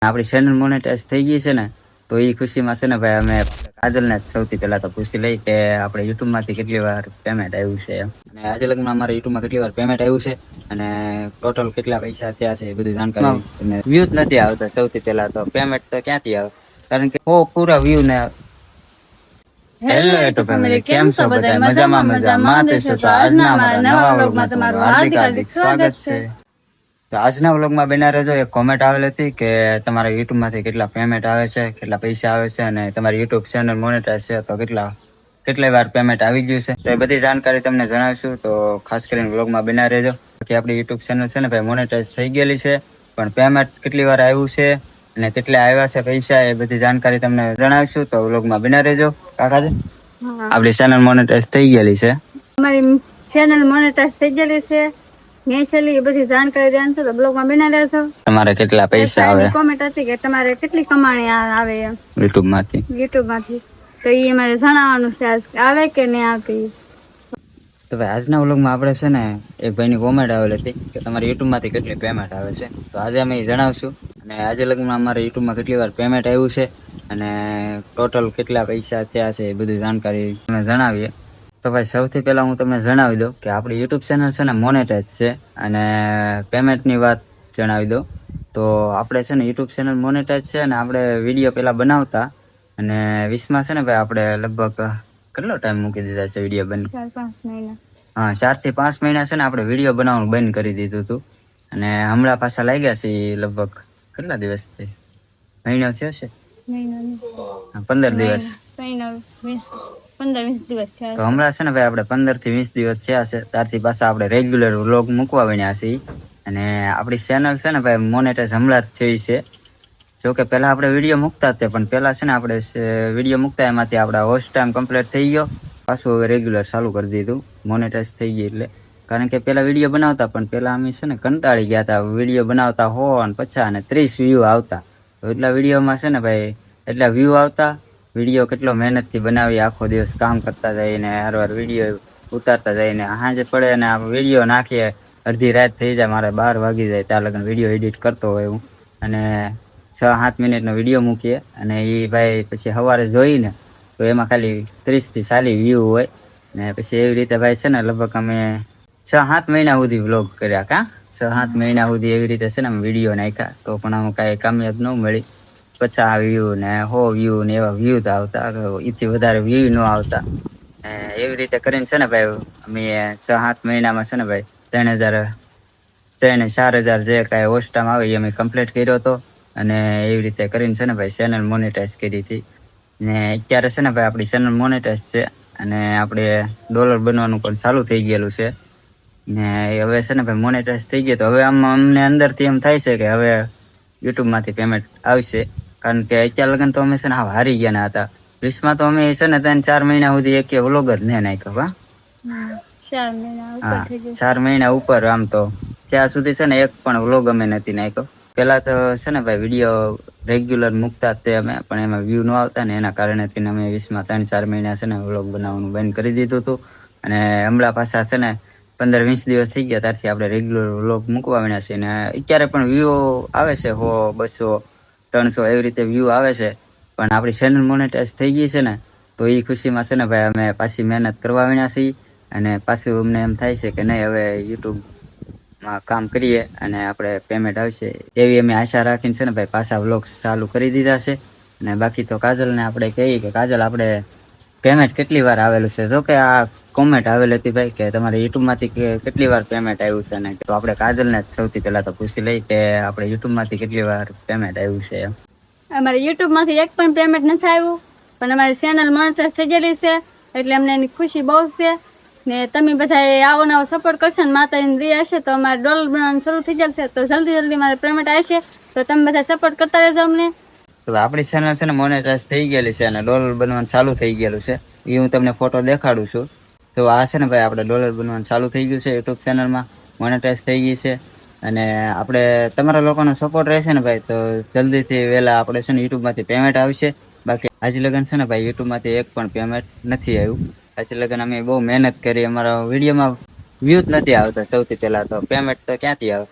આપણી channel monetise થઈ ગઈ છે ને, તો એ ખુશીમાં છે ને ભાઈ અમે કાજલને સૌથી પહેલા તો પૂછી લઈ કે આપણે યુટ્યુબમાંથી કેટલી વાર પેમેન્ટ આવ્યું છે એમ. અને આજે લગ્નમાં અમારે યુટ્યુબમાં કેટલી વાર પેમેન્ટ આવ્યું છે અને ટોટલ કેટલા પૈસા થયા છે એ બધી જાણકારી. અને વ્યૂ જ નથી આવતા સૌથી પહેલા તો, પેમેન્ટ તો ક્યાંથી આવે, કારણ કે પૂરા વ્યૂ ને. હેલો યુટ્યુબ ફેમિલી, કેમ છો બધા? મજામાં દેશો. તો આજના અમારા નવા વ્લોગમાં તમારું હાર્દિક સ્વાગત છે. તો આજના વ્લોગમાં બન્યા રહેજો. એક કોમેન્ટ આવેલી હતી કે તમારા યુટ્યુબમાંથી કેટલા પેમેન્ટ આવે છે, કેટલા પૈસા આવે છે, અને તમારી યુટ્યુબ ચેનલ મોનેટાઈઝ છે તો કેટલી વાર પેમેન્ટ આવી ગયું છે, તો એ બધી જાણકારી તમને જણાવશું. તો ખાસ કરીને વ્લોગમાં બન્યા રહેજો કે આપણી યુટ્યુબ ચેનલ છે ને ભાઈ મોનેટાઈઝ થઈ ગયેલી છે, પણ પેમેન્ટ કેટલી વાર આવ્યું છે અને કેટલા આવ્યા છે પૈસા, એ બધી જાણકારી તમને જણાવશું. તો વ્લોગમાં બન્યા રહેજો. કાકાજી, આપણી ચેનલ મોનેટાઈઝ થઈ ગયેલી છે. અમારી ચેનલ મોનેટાઈઝ થઈ ગયેલી છે, નેચરલી એ બધી જાણકારી જાણશો તો બ્લોગમાં બના રહેશો. તમારે કેટલા પૈસા આવે? કોમેન્ટ હતી કે તમારે કેટલી કમાણી આવે એમ યુટ્યુબમાંથી, તો એ અમારે જણાવવાનું છે આવે કે નહીં આવતી. તો ભાઈ આજના વ્લોગમાં આપણે છે ને એક ભાઈની કોમેન્ટ આવેલી હતી કે તમારે યુટ્યુબમાંથી કેટલી પેમેન્ટ આવે છે, તો આજે અમે એ જણાવશું. અને આજે લગ્નમાં અમારે યુટ્યુબમાં કેટલી વાર પેમેન્ટ આવ્યું છે અને ટોટલ કેટલા પૈસા થયા છે એ બધી જાણકારી તમે જણાવીએ. તો ભાઈ સૌથી પહેલાં હું તમને જણાવી દઉં કે આપણી યુટ્યુબ ચેનલ છે ને મોનેટાઈઝ છે. અને પેમેન્ટની વાત જણાવી દઉં તો આપણે છે ને યુટ્યુબ ચેનલ મોનેટાઈઝ છે અને આપણે વિડીયો પહેલાં બનાવતા, અને 20માં છે ને ભાઈ આપણે લગભગ કેટલો ટાઈમ મૂકી દીધા છે વિડીયો બંધ? 4-5 મહિના. હા, 4 થી 5 મહિના છે ને આપણે વિડીયો બનાવવાનું બંધ કરી દીધું હતું. અને હમણાં પાછા લાગ્યા છે લગભગ કેટલા દિવસથી, મહિનો થયો છે? 15 દિવસ. 15-20 દિવસ થયા. તો હમણાં છે ને ભાઈ આપણે 15 થી 20 દિવસ થયા છે, ત્યારથી પાછા આપણે રેગ્યુલર વ્લોગ મૂકવા બન્યા છીએ. અને આપણી ચેનલ છે ને ભાઈ મોનેટાઈઝ હમણાં જ થઈ છે. જોકે પહેલાં આપણે વિડીયો મૂકતા હતા, પણ પહેલાં છે ને આપણે વિડીયો મૂકતા એમાંથી આપણા હોસ્ટ ટાઈમ કમ્પ્લીટ થઈ ગયો, પાછું હવે રેગ્યુલર ચાલુ કરી દીધું મોનેટાઈઝ થઈ ગઈ એટલે. કારણ કે પહેલાં વિડીયો બનાવતા, પણ પહેલાં અમે છે ને કંટાળી ગયા હતા વિડીયો બનાવતા 100 અને 50 અને 30 વ્યૂ આવતા. તો એટલા વિડીયોમાં છે ને ભાઈ એટલા વ્યૂ આવતા. વિડીયો કેટલો મહેનતથી બનાવી, આખો દિવસ કામ કરતા જઈને વાર વિડીયો ઉતારતા જઈને સાંજે પડે અને આ વિડીયો નાખીએ, અડધી રાત થઈ જાય, મારે 12 વાગી જાય ત્યાં લગન વિડીયો એડિટ કરતો હોય હું. અને 6-7 મિનિટનો વિડીયો મૂકીએ અને એ ભાઈ પછી સવારે જોઈને તો એમાં ખાલી 30 થી 40 વ્યૂ હોય. ને પછી એવી રીતે ભાઈ છે ને લગભગ અમે 6-7 મહિના સુધી વ્લોગ કર્યા. 6-7 મહિના સુધી એવી રીતે છે ને અમે વિડીયો નાખ્યા, તો પણ આમ કાંઈ કામયાબ ન મળી. 50 વ્યૂ ને 100 વ્યૂ ને એવા વ્યૂ આવતા, એથી વધારે વ્યૂ ન આવતા. એવી રીતે કરીને છે ને ભાઈ અમે 6-7 મહિનામાં છે ને ભાઈ 3,000-4,000 જે કાંઈ હોસ્ટામ આવે એ અમે કમ્પ્લીટ કર્યો હતો. અને એવી રીતે કરીને છે ને ભાઈ ચેનલ મોનેટાઈઝ કરી હતી. ને અત્યારે છે ને ભાઈ આપણી ચેનલ મોનેટાઈઝ છે અને આપણે ડોલર બનવાનું પણ ચાલુ થઈ ગયેલું છે. ને હવે છે ને ભાઈ મોનેટાઈઝ થઈ ગયું, તો હવે અમને અંદરથી એમ થાય છે કે હવે યુટ્યુબમાંથી પેમેન્ટ આવશે. કારણ કે અત્યારે લગન તો અમે છે ને હારી ગયા હતા. 20માં તો અમે છે ને 3-4 મહિના સુધી એક વ્લોગ જ ને નાખ્યો. 4 મહિના ઉપર. આમ તો ત્યાં સુધી છે ને એક પણ વ્લોગ અમે નથી નાખ્યો. પહેલાં તો છે ને ભાઈ વિડીયો રેગ્યુલર મૂકતા તે અમે, પણ એમાં વ્યૂ ન આવતા ને એના કારણેથી અમે 20માં 3-4 મહિના છે ને વ્લોગ બનાવવાનું બંધ કરી દીધું હતું. અને હમણાં પાછા છે ને 15-20 દિવસ થઈ ગયા ત્યારથી આપણે રેગ્યુલર વ્લોગ મૂકવા બન્યા છીએ. ને અત્યારે પણ વ્યૂ આવે છે 100, 200, 300 એવી રીતે વ્યૂ આવે છે. પણ આપણી ચેનલ મોનેટાઈઝ થઈ ગઈ છે ને, તો એ ખુશીમાં છે ને ભાઈ અમે પાછી મહેનત કરવા બન્યા છીએ. અને પાછું અમને એમ થાય છે કે નહીં, હવે યુટ્યુબમાં કામ કરીએ અને આપણે પેમેન્ટ આવશે એવી અમે આશા રાખીને છે ને ભાઈ પાછા વ્લોગ્સ ચાલુ કરી દીધા છે. અને બાકી તો કાજલને આપણે કહીએ કે કાજલ, આપણે પેમેન્ટ કેટલી વાર આવેલું છે? જો કે આ કોમેન્ટ આવેલી હતી ભાઈ કે તમારે યુટ્યુબમાંથી કેટલી વાર પેમેન્ટ આવ્યું છે, ને તો આપણે કાજલને સૌથી પહેલાં તો પૂછી લઈ કે આપણે યુટ્યુબમાંથી કેટલી વાર પેમેન્ટ આવ્યું છે એમ. અમારે યુટ્યુબમાંથી એક પણ પેમેન્ટ નથી આવ્યું, પણ અમારી ચેનલ મોનેટાઈઝ થઈ ગયેલી છે એટલે અમને એની ખુશી બહુ છે. ને તમે બધા આવો નવો સપોર્ટ કરશો ને માતાજીની દયા હશે તો અમારે ડોલર બનાવવાનું શરૂ થઈ જશે, તો જલ્દી મારે પેમેન્ટ આવશે. તો તમે બધા સપોર્ટ કરતા રહેજો અમને. તો આપણી ચેનલ છે ને મોનેટાઈઝ થઈ ગયેલી છે અને ડોલર બનવાનું ચાલુ થઈ ગયેલું છે. એ હું તમને ફોટો દેખાડું છું. તો આ છે ને ભાઈ આપણે ડોલર બનવાનું ચાલુ થઈ ગયું છે, યુટ્યુબ ચેનલમાં મોનેટાઈઝ થઈ ગઈ છે. અને આપણે તમારા લોકોનો સપોર્ટ રહેશે ને ભાઈ, તો જલ્દીથી વહેલા આપણે છે ને યુટ્યુબમાંથી પેમેન્ટ આવશે. બાકી આજ લગન છે ને ભાઈ યુટ્યુબમાંથી એક પણ પેમેન્ટ નથી આવ્યું. આજ લગન અમે બહુ મહેનત કરી, અમારા વિડીયોમાં વ્યૂ જ નથી આવતા. સૌથી પહેલાં તો પેમેન્ટ તો ક્યાંથી આવે?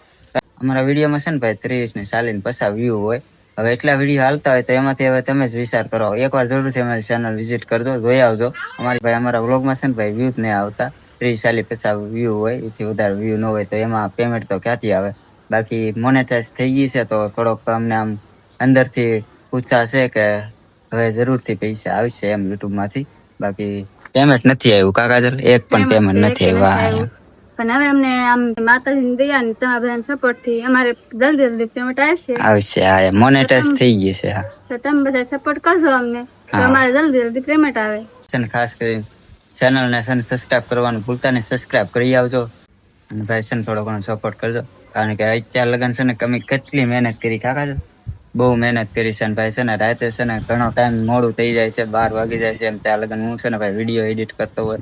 અમારા વિડીયોમાં છે ને ભાઈ 30 ને 40 ને 50 વ્યૂ હોય. હવે એટલા વિડીયો હાલતા હોય તો એમાંથી હવે તમે જ વિચાર કરો. એકવાર જરૂરથી અમારી ચેનલ વિઝિટ કરજો, જોઈ આવજો. અમારા વ્લોગમાં છે ને ભાઈ વ્યૂ જ નહીં આવતા, 30-40-50 વ્યૂ હોય, એથી વધારે વ્યૂ ન હોય તો એમાં પેમેન્ટ તો ક્યાંથી આવે. બાકી મોનેટાઈઝ થઈ ગઈ છે તો થોડોક અમને આમ અંદરથી ઉત્સાહ છે કે હવે જરૂરથી પૈસા આવશે એમ યુટ્યુબમાંથી. બાકી પેમેન્ટ નથી આવ્યું કાકાજલ, એક પણ પેમેન્ટ નથી આવ્યું. પણ હવે અમને આમ માતાજીની દયા ને તમારા બધાના સપોર્ટ થી અમારે જલ્દી પેમેન્ટ આવશે. હા, મોનેટાઈઝ થઈ ગઈ છે. હા, તો તમે બધા સપોર્ટ કરજો અમને, તો અમારે જલ્દી પેમેન્ટ આવે છે ને. ખાસ કરીને ચેનલને છે ને સબસ્ક્રાઇબ કરવાનું ભૂલતા નહીં, સબસ્ક્રાઇબ કરી આવજો. અને ભાઈ છે ને થોડો ઘણો સપોર્ટ કરજો, કારણ કે અત્યારે લગન છે ને અમે કેટલી મહેનત કરી કાકા, બહુ મહેનત કરી છે. ભાઈ છે ને રાતે છે ને ઘણો ટાઈમ મોડું થઈ જાય છે, 12 વાગી જાય છે એમ. ત્યાં લગન હું છે ને ભાઈ વિડીયો એડિટ કરતો હોય,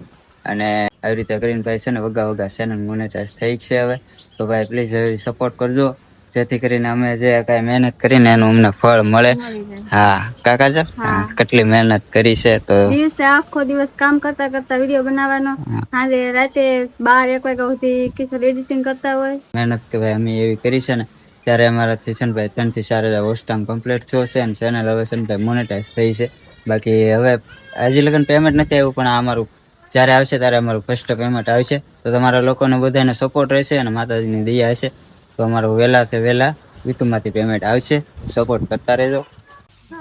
અને આવી રીતે કરીને ભાઈ છે ને વગા ચેનલ મોનેટાઈઝ થઈ છે હવે. તો ભાઈ પ્લીઝ હવે સપોર્ટ કરજો, જેથી કરીને અમે જે કાંઈ મહેનત કરીને એનું અમને ફળ મળે. હા કાકાજી, કેટલી મહેનત કરી છે. તો દિવસે આખો દિવસ કામ કરતા વિડીયો બનાવવાનો, સાંજે રાતે 12-1 વાગ્યા સુધી કિશોર એડિટિંગ કરતા હોય. મહેનત કે ભાઈ અમે એવી કરી છે ને, ત્યારે અમારાથી છે ને ભાઈ 3 થી 4 હજાર વોચ ટાઈમ કમ્પ્લીટ થયો છે, અને ચેનલ હવે છે ને ભાઈ મોનેટાઈઝ થઈ છે. બાકી હવે હજી લગન પેમેન્ટ નથી આવ્યું, પણ આ અમારું જ્યારે આવશે ત્યારે અમારું ફર્સ્ટ પેમેન્ટ આવશે. તો તમારા લોકોને બધાને સપોર્ટ રહેશે અને માતાજીની દયા હશે તો અમારું વહેલાથી વહેલા યુટ્યુબમાંથી પેમેન્ટ આવશે. સપોર્ટ કરતા રહેજો.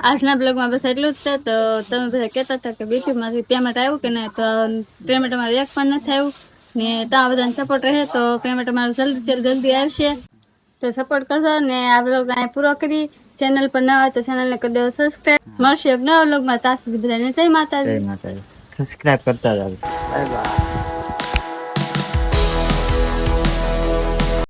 આજના બ્લોગમાં બસ એટલું જ છે. તો તમે બધા કહેતા હતા કે યુટ્યુબમાંથી પેમેન્ટ આવ્યું કે નહીં, તો પેમેન્ટ અમારું એક પણ નથી આવ્યું ને. ત્યાં બધાને સપોર્ટ રહે તો પેમેન્ટ અમારું જલ્દી આવશે. તો સપોર્ટ કરજો ને આ બ્લોગ અહીં પૂરો કરી. ચેનલ પર નવા હોય તો ચેનલને કરી દેવો સબસ્ક્રાઈબ. મળશે એક નવા બ્લોગમાં. ત્યાં સુધી બધાને જય માતાજી. સબસ્ક્રાઇબ કરતા જાવ. Bye bye.